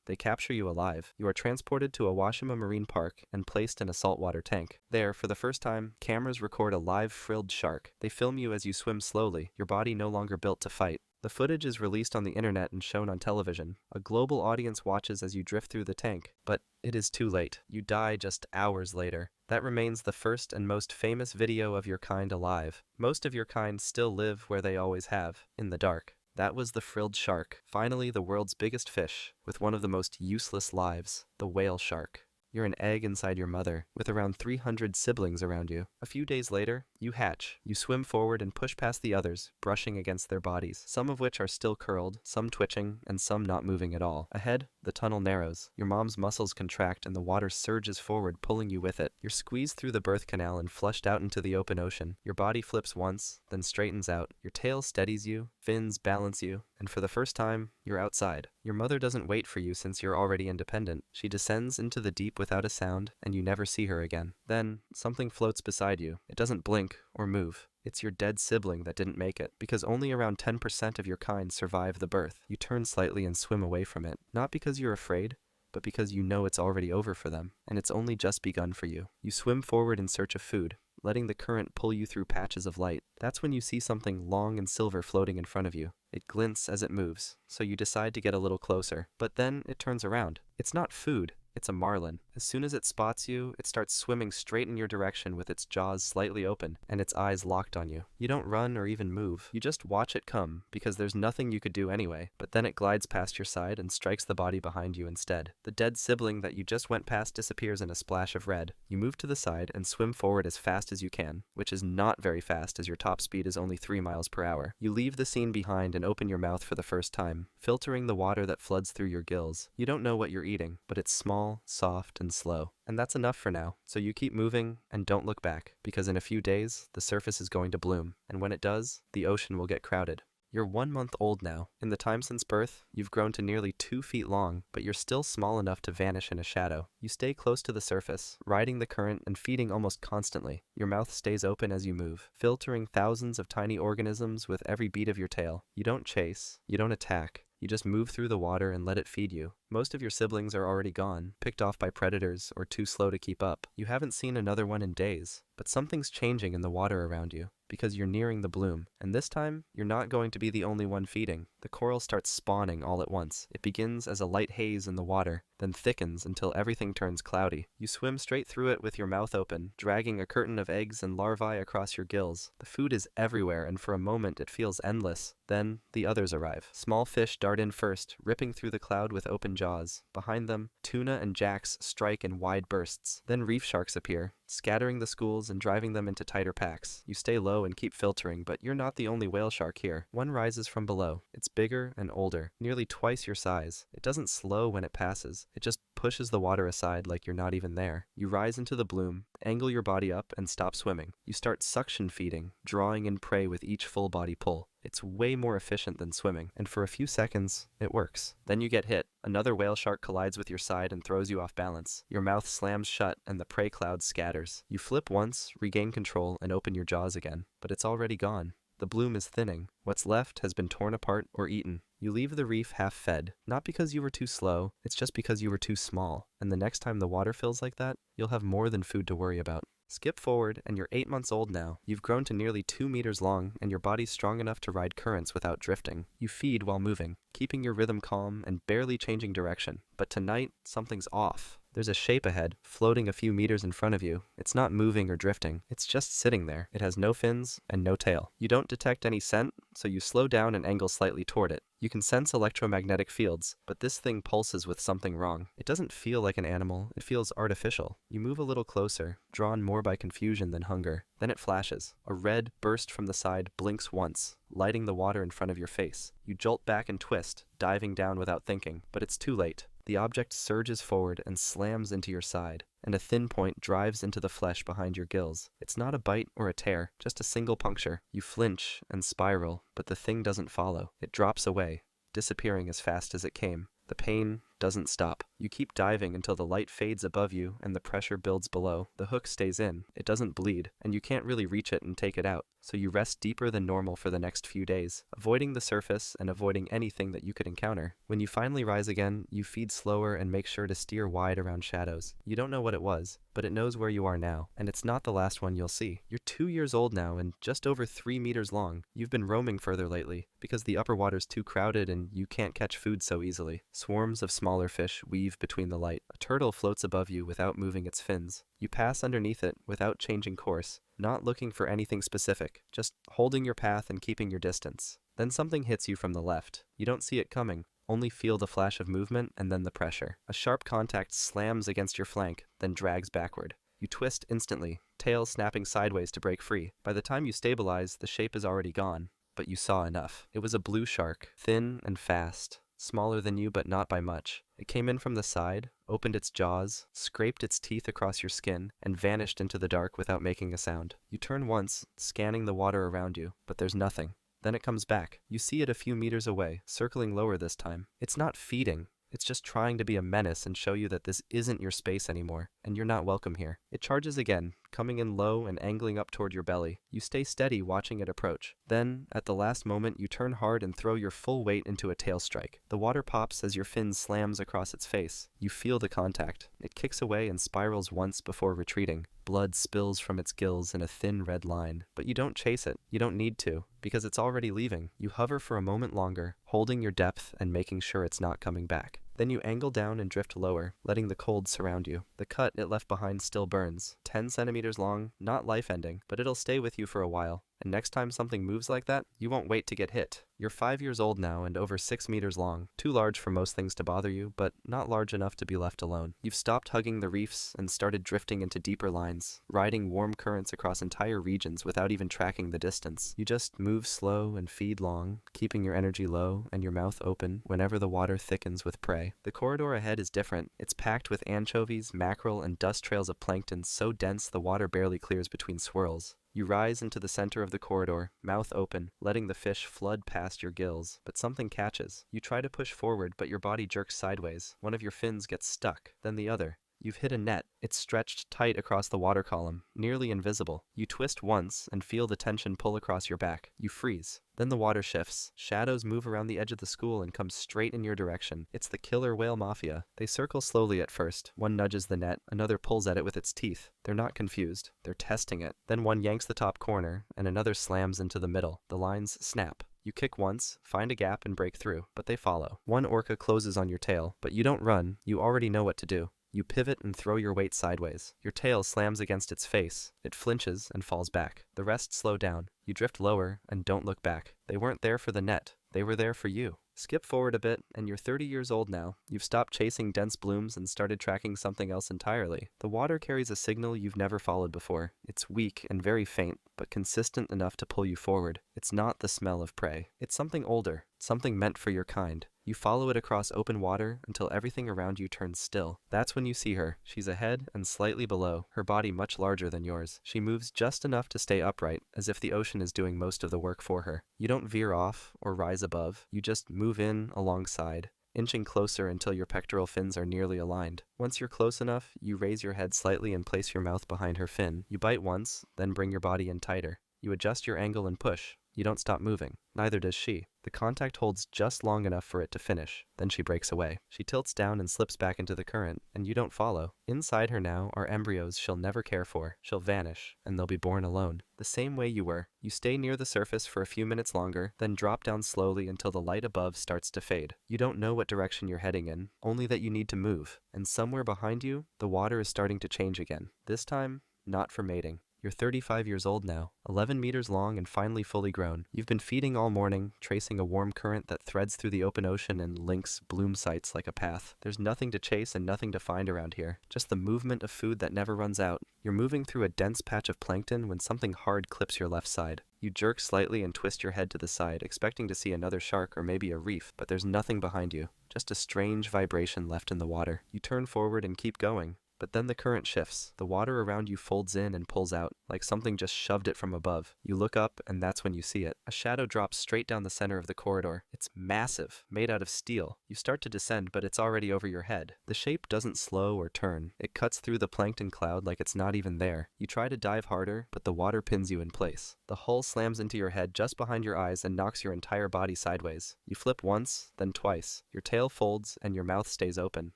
They capture you alive. You are transported to Awashima Marine Park and placed in a saltwater tank. There, for the first time, cameras record a live frilled shark. They film you as you swim slowly, your body no longer built to fight. The footage is released on the internet and shown on television. A global audience watches as you drift through the tank, but it is too late. You die just hours later. That remains the first and most famous video of your kind alive. Most of your kind still live where they always have, in the dark. That was the frilled shark, finally the world's biggest fish, with one of the most useless lives, the whale shark. You're an egg inside your mother, with around 300 siblings around you. A few days later, you hatch. You swim forward and push past the others, brushing against their bodies, some of which are still curled, some twitching, and some not moving at all. Ahead, the tunnel narrows. Your mom's muscles contract and the water surges forward, pulling you with it. You're squeezed through the birth canal and flushed out into the open ocean. Your body flips once, then straightens out. Your tail steadies you, fins balance you, and for the first time, you're outside. Your mother doesn't wait for you since you're already independent. She descends into the deep without a sound, and you never see her again. Then, something floats beside you. It doesn't blink or move. It's your dead sibling that didn't make it, because only around 10% of your kind survive the birth. You turn slightly and swim away from it, not because you're afraid, but because you know it's already over for them, and it's only just begun for you. You swim forward in search of food, letting the current pull you through patches of light. That's when you see something long and silver floating in front of you. It glints as it moves, so you decide to get a little closer. But then it turns around. It's not food. It's a marlin. As soon as it spots you, it starts swimming straight in your direction with its jaws slightly open and its eyes locked on you. You don't run or even move. You just watch it come, because there's nothing you could do anyway. But then it glides past your side and strikes the body behind you instead. The dead sibling that you just went past disappears in a splash of red. You move to the side and swim forward as fast as you can, which is not very fast as your top speed is only 3 miles per hour. You leave the scene behind and open your mouth for the first time, filtering the water that floods through your gills. You don't know what you're eating, but it's small, soft, and slow. And that's enough for now. So you keep moving and don't look back, because in a few days, the surface is going to bloom. And when it does, the ocean will get crowded. You're 1 month old now. In the time since birth, you've grown to nearly 2 feet long, but you're still small enough to vanish in a shadow. You stay close to the surface, riding the current and feeding almost constantly. Your mouth stays open as you move, filtering thousands of tiny organisms with every beat of your tail. You don't chase, you don't attack. You just move through the water and let it feed you. Most of your siblings are already gone, picked off by predators, or too slow to keep up. You haven't seen another one in days, but something's changing in the water around you, because you're nearing the bloom. And this time, you're not going to be the only one feeding. The coral starts spawning all at once. It begins as a light haze in the water, then thickens until everything turns cloudy. You swim straight through it with your mouth open, dragging a curtain of eggs and larvae across your gills. The food is everywhere, and for a moment it feels endless. Then, the others arrive. Small fish dart in first, ripping through the cloud with open jaws. Behind them, tuna and jacks strike in wide bursts. Then reef sharks appear, scattering the schools and driving them into tighter packs. You stay low and keep filtering, but you're not the only whale shark here. One rises from below. It's bigger and older, nearly twice your size. It doesn't slow when it passes. It just pushes the water aside like you're not even there. You rise into the bloom, angle your body up, and stop swimming. You start suction feeding, drawing in prey with each full body pull. It's way more efficient than swimming, and for a few seconds, it works. Then you get hit. Another whale shark collides with your side and throws you off balance. Your mouth slams shut, and the prey cloud scatters. You flip once, regain control, and open your jaws again. But it's already gone. The bloom is thinning. What's left has been torn apart or eaten. You leave the reef half-fed, not because you were too slow, it's just because you were too small. And the next time the water fills like that, you'll have more than food to worry about. Skip forward, and you're 8 months old now. You've grown to nearly 2 meters long, and your body's strong enough to ride currents without drifting. You feed while moving, keeping your rhythm calm and barely changing direction. But tonight, something's off. There's a shape ahead, floating a few meters in front of you. It's not moving or drifting. It's just sitting there. It has no fins and no tail. You don't detect any scent, so you slow down and angle slightly toward it. You can sense electromagnetic fields, but this thing pulses with something wrong. It doesn't feel like an animal. It feels artificial. You move a little closer, drawn more by confusion than hunger. Then it flashes. A red burst from the side blinks once, lighting the water in front of your face. You jolt back and twist, diving down without thinking, but it's too late. The object surges forward and slams into your side, and a thin point drives into the flesh behind your gills. It's not a bite or a tear, just a single puncture. You flinch and spiral, but the thing doesn't follow. It drops away, disappearing as fast as it came. The pain doesn't stop. You keep diving until the light fades above you and the pressure builds below. The hook stays in. It doesn't bleed, and you can't really reach it and take it out. So you rest deeper than normal for the next few days, avoiding the surface and avoiding anything that you could encounter. When you finally rise again, you feed slower and make sure to steer wide around shadows. You don't know what it was, but it knows where you are now, and it's not the last one you'll see. You're 2 years old now and just over 3 meters long. You've been roaming further lately, because the upper water's too crowded and you can't catch food so easily. Swarms of smaller fish weave between the light. A turtle floats above you without moving its fins. You pass underneath it without changing course, not looking for anything specific, just holding your path and keeping your distance. Then something hits you from the left. You don't see it coming, only feel the flash of movement and then the pressure. A sharp contact slams against your flank, then drags backward. You twist instantly, tail snapping sideways to break free. By the time you stabilize, the shape is already gone, but you saw enough. It was a blue shark, thin and fast. Smaller than you, but not by much. It came in from the side, opened its jaws, scraped its teeth across your skin, and vanished into the dark without making a sound. You turn once, scanning the water around you, but there's nothing. Then it comes back. You see it a few meters away, circling lower this time. It's not feeding. It's just trying to be a menace and show you that this isn't your space anymore, and you're not welcome here. It charges again, coming in low and angling up toward your belly. You stay steady watching it approach. Then, at the last moment, you turn hard and throw your full weight into a tail strike. The water pops as your fin slams across its face. You feel the contact. It kicks away and spirals once before retreating. Blood spills from its gills in a thin red line. But you don't chase it. You don't need to, because it's already leaving. You hover for a moment longer, holding your depth and making sure it's not coming back. Then you angle down and drift lower, letting the cold surround you. The cut it left behind still burns. 10 centimeters long, not life-ending, but it'll stay with you for a while. And next time something moves like that, you won't wait to get hit. You're 5 years old now and over 6 meters long. Too large for most things to bother you, but not large enough to be left alone. You've stopped hugging the reefs and started drifting into deeper lines, riding warm currents across entire regions without even tracking the distance. You just move slow and feed long, keeping your energy low and your mouth open whenever the water thickens with prey. The corridor ahead is different. It's packed with anchovies, mackerel, and dust trails of plankton so dense the water barely clears between swirls. You rise into the center of the corridor, mouth open, letting the fish flood past your gills, but something catches. You try to push forward, but your body jerks sideways. One of your fins gets stuck, then the other. You've hit a net. It's stretched tight across the water column, nearly invisible. You twist once and feel the tension pull across your back. You freeze. Then the water shifts. Shadows move around the edge of the school and come straight in your direction. It's the killer whale mafia. They circle slowly at first. One nudges the net, another pulls at it with its teeth. They're not confused. They're testing it. Then one yanks the top corner, and another slams into the middle. The lines snap. You kick once, find a gap, and break through, but they follow. One orca closes on your tail, but you don't run. You already know what to do. You pivot and throw your weight sideways. Your tail slams against its face. It flinches and falls back. The rest slow down. You drift lower and don't look back. They weren't there for the net. They were there for you. Skip forward a bit, and you're 30 years old now. You've stopped chasing dense blooms and started tracking something else entirely. The water carries a signal you've never followed before. It's weak and very faint, but consistent enough to pull you forward. It's not the smell of prey. It's something older, something meant for your kind. You follow it across open water until everything around you turns still. That's when you see her. She's ahead and slightly below, her body much larger than yours. She moves just enough to stay upright, as if the ocean is doing most of the work for her. You don't veer off or rise above. You just move in alongside, inching closer until your pectoral fins are nearly aligned. Once you're close enough, you raise your head slightly and place your mouth behind her fin. You bite once, then bring your body in tighter. You adjust your angle and push. You don't stop moving. Neither does she. The contact holds just long enough for it to finish. Then she breaks away. She tilts down and slips back into the current, and you don't follow. Inside her now are embryos she'll never care for. She'll vanish, and they'll be born alone. The same way you were. You stay near the surface for a few minutes longer, then drop down slowly until the light above starts to fade. You don't know what direction you're heading in, only that you need to move. And somewhere behind you, the water is starting to change again. This time, not for mating. You're 35 years old now, 11 meters long and finally fully grown. You've been feeding all morning, tracing a warm current that threads through the open ocean and links bloom sites like a path. There's nothing to chase and nothing to find around here, just the movement of food that never runs out. You're moving through a dense patch of plankton when something hard clips your left side. You jerk slightly and twist your head to the side, expecting to see another shark or maybe a reef, but there's nothing behind you, just a strange vibration left in the water. You turn forward and keep going. But then the current shifts. The water around you folds in and pulls out, like something just shoved it from above. You look up, and that's when you see it. A shadow drops straight down the center of the corridor. It's massive, made out of steel. You start to descend, but it's already over your head. The shape doesn't slow or turn. It cuts through the plankton cloud like it's not even there. You try to dive harder, but the water pins you in place. The hull slams into your head just behind your eyes and knocks your entire body sideways. You flip once, then twice. Your tail folds, and your mouth stays open.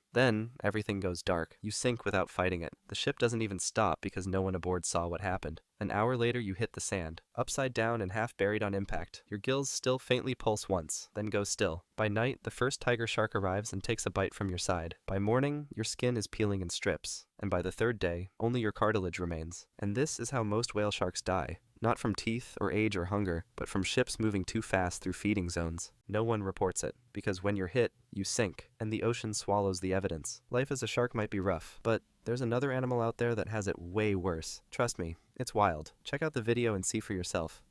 Then, everything goes dark. You sink without fighting it. The ship doesn't even stop because no one aboard saw what happened. An hour later, you hit the sand, upside down and half buried on impact. Your gills still faintly pulse once, then go still. By night, the first tiger shark arrives and takes a bite from your side. By morning, your skin is peeling in strips. And by the third day, only your cartilage remains. And this is how most whale sharks die. Not from teeth or age or hunger, but from ships moving too fast through feeding zones. No one reports it, because when you're hit, you sink, and the ocean swallows the evidence. Life as a shark might be rough, but there's another animal out there that has it way worse. Trust me, it's wild. Check out the video and see for yourself.